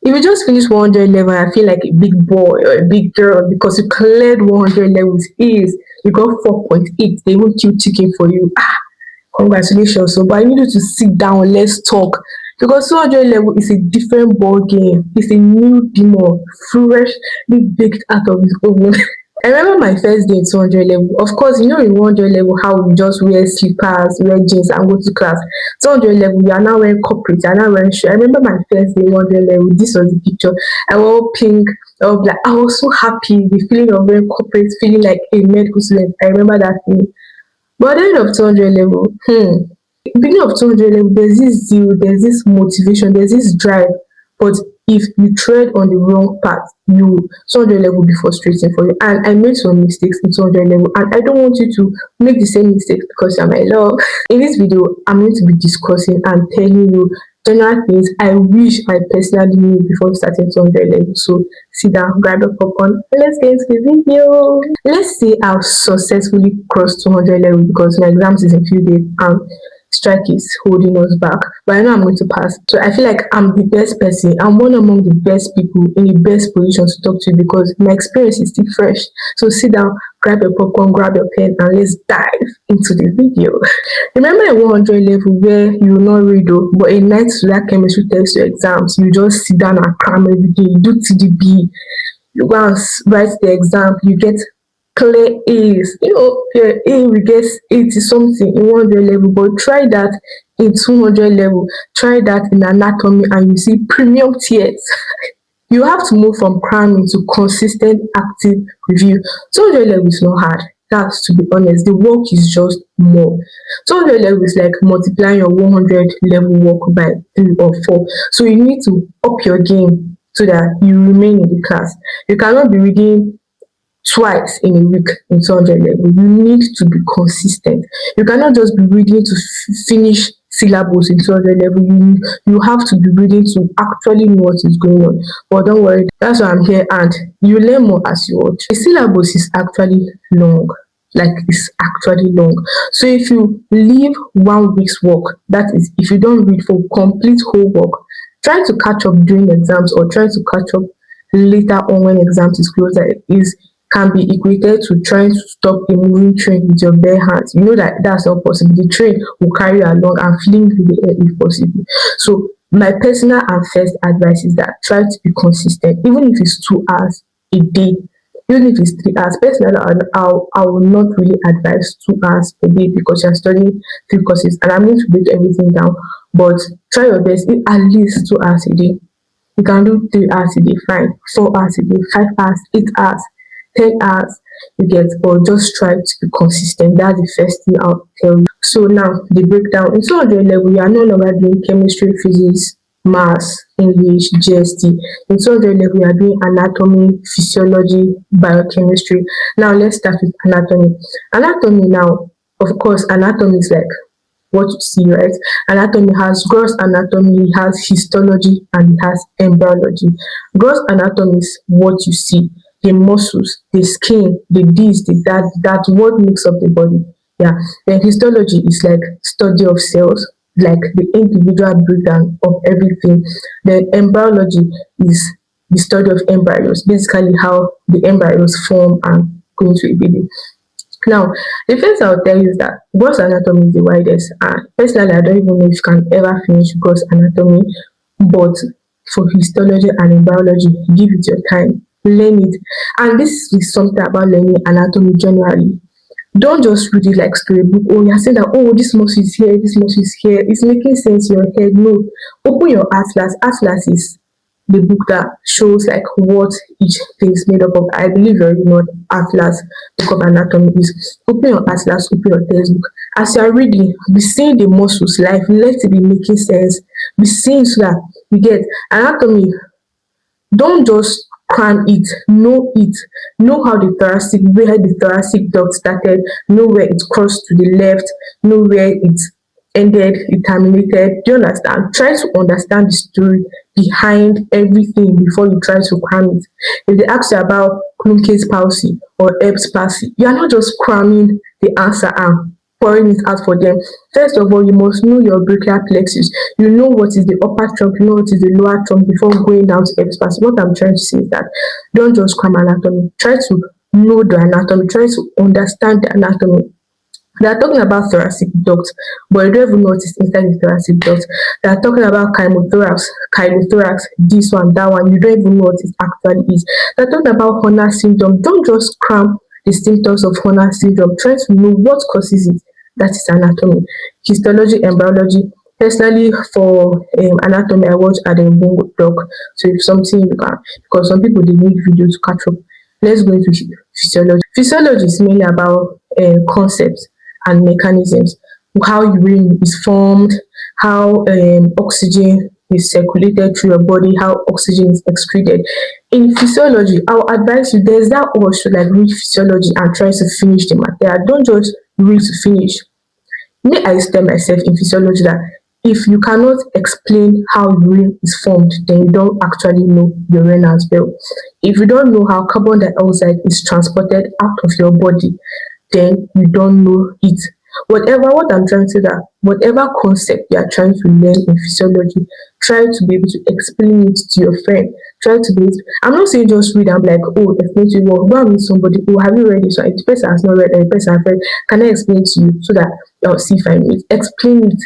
If you just finish 100 level, I feel like a big boy or a big girl because you cleared 100 levels is you got 4.8. They won't kill chicken for you. Congratulations. So, but I need you to sit down, let's talk. Because 200 level is a different ball game. It's a new demon, freshly baked out of his oven. I remember my first day in 200 level. Of course, you know in 100 level how we just wear slippers, wear jeans and go to class. 200 level, you are now wearing corporate, you are now wearing shoes. I remember my first day in 100 level, this was the picture. I wore pink, I was like, I was so happy, the feeling of wearing corporate, feeling like a medical student. I remember that feeling. But at the end of 200 level, beginning of 200 level, there's this zeal, there's this motivation, there's this drive. But if you tread on the wrong path, 200 level will be frustrating for you. And I made some mistakes in 200 level, and I don't want you to make the same mistakes because you're my love. In this video, I'm going to be discussing and telling you general things I wish I personally knew before starting 200 level. So sit down, grab your popcorn, and let's get into the video. Let's see I've successfully crossed 200 level because my exams is in a few days and strike is holding us back. But I know I'm going to pass. So I feel like I'm the best person. I'm one among the best people in the best position to talk to you because my experience is still fresh. So sit down, grab your popcorn, grab your pen, and let's dive into the video. Remember a 100 level where you will not read, but a night to that chemistry test your exams, you just sit down and cram everything. You do TDB, you go and write the exam, you get clear A's. You know, your A will get 80 something in 100 level, but try that in 200 level, try that in anatomy, and you see premium tears. You have to move from cramming to consistent active review. 200 level is not hard. That's to be honest. The work is just more. 200 level is like multiplying your 100 level work by 3 or 4. So you need to up your game so that you remain in the class. You cannot be reading twice in a week in 200 level. You need to be consistent. You cannot just be reading to finish syllabus in 200 level. You have to be reading to actually know what is going on. But don't worry, that's why I'm here, and you learn more as you watch. The syllabus is actually long. Like, it's actually long. So if you leave 1 week's work, that is, if you don't read for complete whole work, try to catch up during exams or try to catch up later on when exams is closer can be equated to trying to stop a moving train with your bare hands. You know that that's not possible. The train will carry you along and fling through the air if possible. So my personal and first advice is that try to be consistent, even if it's 2 hours a day, even if it's 3 hours. Personally, I will not really advise 2 hours per day because you're studying 3 courses, and I'm going to break everything down. But try your best, at least 2 hours a day. You can do 3 hours a day, fine. 4 hours a day, 5 hours, 8 hours. 10 hours you get, or just try to be consistent. That's the first thing I'll tell you. So now the breakdown. In 200 level, you are no longer doing chemistry, physics, maths, English, GST. In 200 level, you are doing anatomy, physiology, biochemistry. Now let's start with anatomy. Anatomy now, of course, anatomy is like what you see, right? Anatomy has gross anatomy, it has histology, and it has embryology. Gross anatomy is what you see. The muscles, the skin, the this, the that, that's what makes up the body. Yeah. Then histology is like study of cells, like the individual breakdown of everything. Then embryology is the study of embryos, basically how the embryos form and go into a baby. Now, the first I'll tell you is that gross anatomy is the widest. And personally, I don't even know if you can ever finish gross anatomy, but for histology and embryology, give it your time. Learn it. And this is something about learning anatomy generally. Don't just read it like storybook. Oh, you're saying that, oh, this muscle is here, this muscle is here. It's making sense in your head. No. Open your atlas. Atlas is the book that shows like what each thing is made up of. I believe you already know what atlas, book of anatomy is. Open your atlas, open your textbook. As you are reading, be seeing the muscles life. Let it be making sense. Be seeing so that you get anatomy. Don't just cram it, know how where the thoracic duct started, know where it crossed to the left, know where it ended, it terminated. Do you understand? Try to understand the story behind everything before you try to cram it. If they ask you about Klumpke's palsy or Ebb's palsy, you are not just cramming the answer and pouring it out for them. First of all, you must know your brachial plexus. You know what is the upper trunk, you know what is the lower trunk before going down to expansion. What I'm trying to say is that don't just cram anatomy. Try to know the anatomy. Try to understand the anatomy. They are talking about thoracic duct, but you don't even know what is inside the thoracic duct. They are talking about chylothorax, this one, that one. You don't even know what it actually is. They are talking about Horner syndrome. Don't just cram the symptoms of Horner syndrome. Try to know what causes it. That is anatomy. Histology, embryology. Personally, for anatomy, I watch at the doc. So if something you can, because some people they need video to catch up. Let's go into physiology. Physiology is mainly about concepts and mechanisms, how urine is formed, how oxygen is circulated through your body, how oxygen is excreted. In physiology, I will advise you, there's that urge to like read physiology and try to finish the material. Don't just read to finish. Me, I tell myself in physiology that if you cannot explain how urine is formed, then you don't actually know your renals well. If you don't know how carbon dioxide is transported out of your body, then you don't know it. What I'm trying to say that whatever concept you are trying to learn in physiology, try to be able to explain it to your friend. Try to be. I'm not saying just read. I'm like, oh, explain to you. Well, go and meet somebody. Oh, have you read this? So if the person has not read, and the person has read, can I explain to you so that I'll see if I know it? Explain it,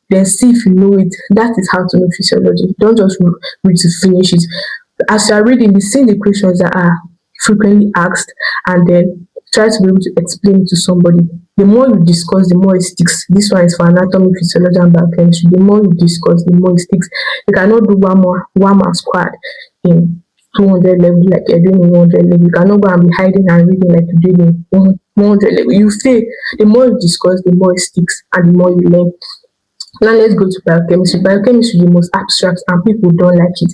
then see if you know it. That is how to know physiology. Don't just read to finish it. As you are reading, be seeing the questions that are frequently asked, and then try to be able to explain it to somebody. The more you discuss, the more it sticks. This one is for anatomy, physiology, and biochemistry. The more you discuss, the more it sticks. You cannot do one more squad in 200 level like you're doing in 100 level. You cannot go and be hiding and reading like you're doing in 100 level. You fail. The more you discuss, the more it sticks, and the more you learn. Now let's go to biochemistry. Biochemistry is the most abstract and people don't like it.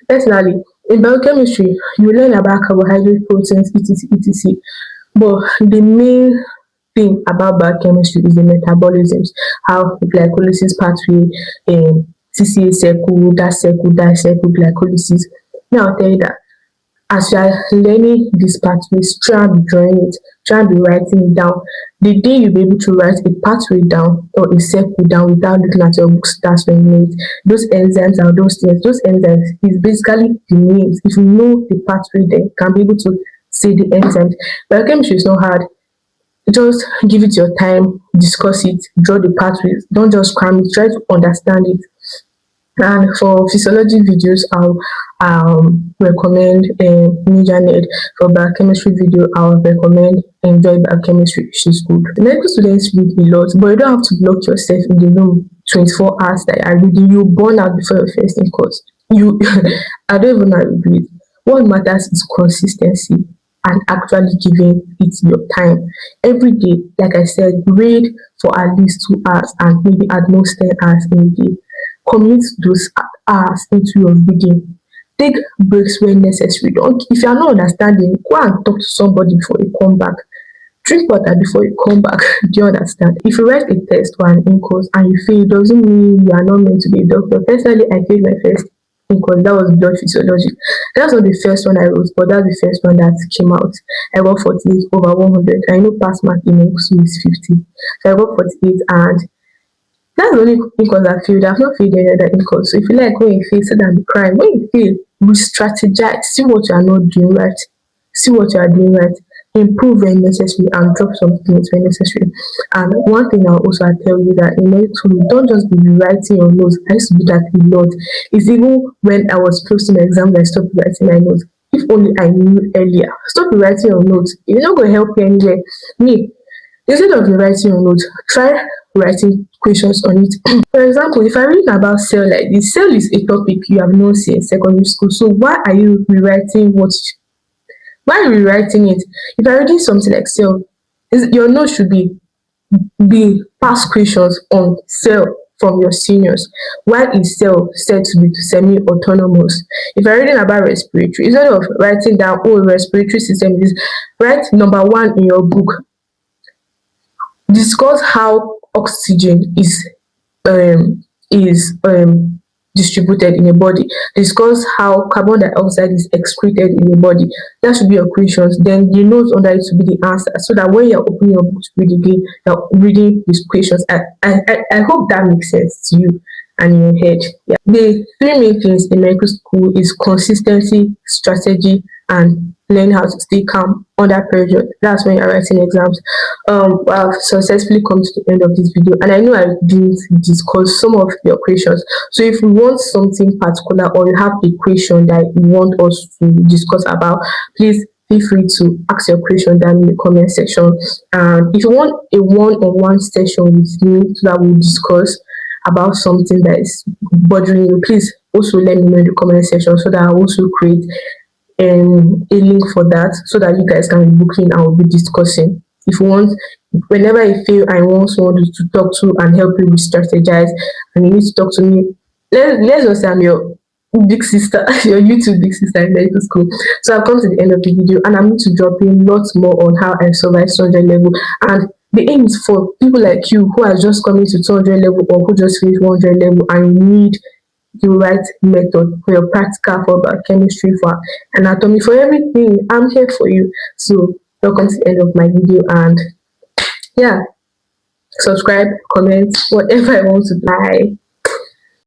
Personally, in biochemistry, you learn about carbohydrate, proteins, etc. But the main thing about biochemistry is the metabolisms, how glycolysis pathway, CCA circle, glycolysis. Now I'll tell you that as you are learning these pathways, try and be drawing it, try and be writing it down. The day you'll be able to write a pathway down or a circle down without looking at your books, that's when you know it. Those enzymes and those things, those enzymes is basically the names. If you know the pathway, then you can be able to say the enzymes. Biochemistry is not hard. Just give it your time, discuss it, draw the pathways. Don't just cram it, try to understand it. And for physiology videos, I'll recommend MediaNet. For biochemistry video, I'll recommend Enjoy Biochemistry, which is good. Medical students read a lot, but you don't have to lock yourself in the room 24 hours that are reading. You burn out before your first in course. I don't even know how to do it. What matters is consistency and actually giving it your time. Every day, like I said, read for at least 2 hours and maybe at most 10 hours in a day. Commit those hours into your reading. Take breaks when necessary. Don't, if you are not understanding, go and talk to somebody before you come back. Drink water before you come back. Do you understand? If you write a test or an in-course and you fail, it doesn't mean you are not meant to be a doctor. Personally, I failed my first in-course. That was blood physiology. That's not the first one I wrote, but that's the first one that came out. I got 48 over 100. I know pass mark in so is 50. So I got 48, and that's the only in-course I failed. I've not failed any other in-course. So if you like, when you fail, sit down and cry. When you fail, re-strategize. See what you are not doing right. See what you are doing right. Improve when necessary and drop some things when necessary. And one thing I'll also tell you that in order to don't just be rewriting your notes. I used to do that a lot. It's even when I was close to my exam that I stopped writing my notes. If only I knew earlier. Stop rewriting your notes. It's not going to help you anywhere. Me, instead of rewriting your notes, try writing questions on it. For example, if I read about cell like this, cell is a topic you have known since secondary school. So why are you rewriting why are you rewriting it? If you're reading something like cell, your notes should be past questions on cell from your seniors. Why is cell said to be semi-autonomous? If you're reading about respiratory, instead of writing down, oh, respiratory system is, write number 1 in your book. Discuss how oxygen is distributed in the body. Discuss how carbon dioxide is excreted in the body. That should be your questions. Then the notes under it should be the answer, so that when you're opening your book to read again, you're reading these questions. I hope that makes sense to you and in your head. Yeah. The three main things in medical school is consistency, strategy, and learn how to stay calm under pressure. That's when you're writing exams. I've successfully come to the end of this video, and I know I didn't discuss some of your questions. So if you want something particular, or you have a question that you want us to discuss about, please feel free to ask your question down in the comment section. And if you want a one-on-one session with me so that we'll discuss about something that is bothering you, please also let me know in the comment section, so that I also create a link for that, so that you guys can be booking and we'll be discussing. If you want, whenever you feel I want someone to talk to and help you with strategize, and you need to talk to me, let's just say I'm your big sister, your YouTube big sister in medical school. So I've come to the end of the video, and I'm going to drop in lots more on how I survived 200 level. And the aim is for people like you who are just coming to 200 level, or who just finished 100 level and need the right method for your practical, for biochemistry, for anatomy, for everything. I'm here for you. So welcome to the end of my video, and yeah, subscribe, comment, whatever I want to buy.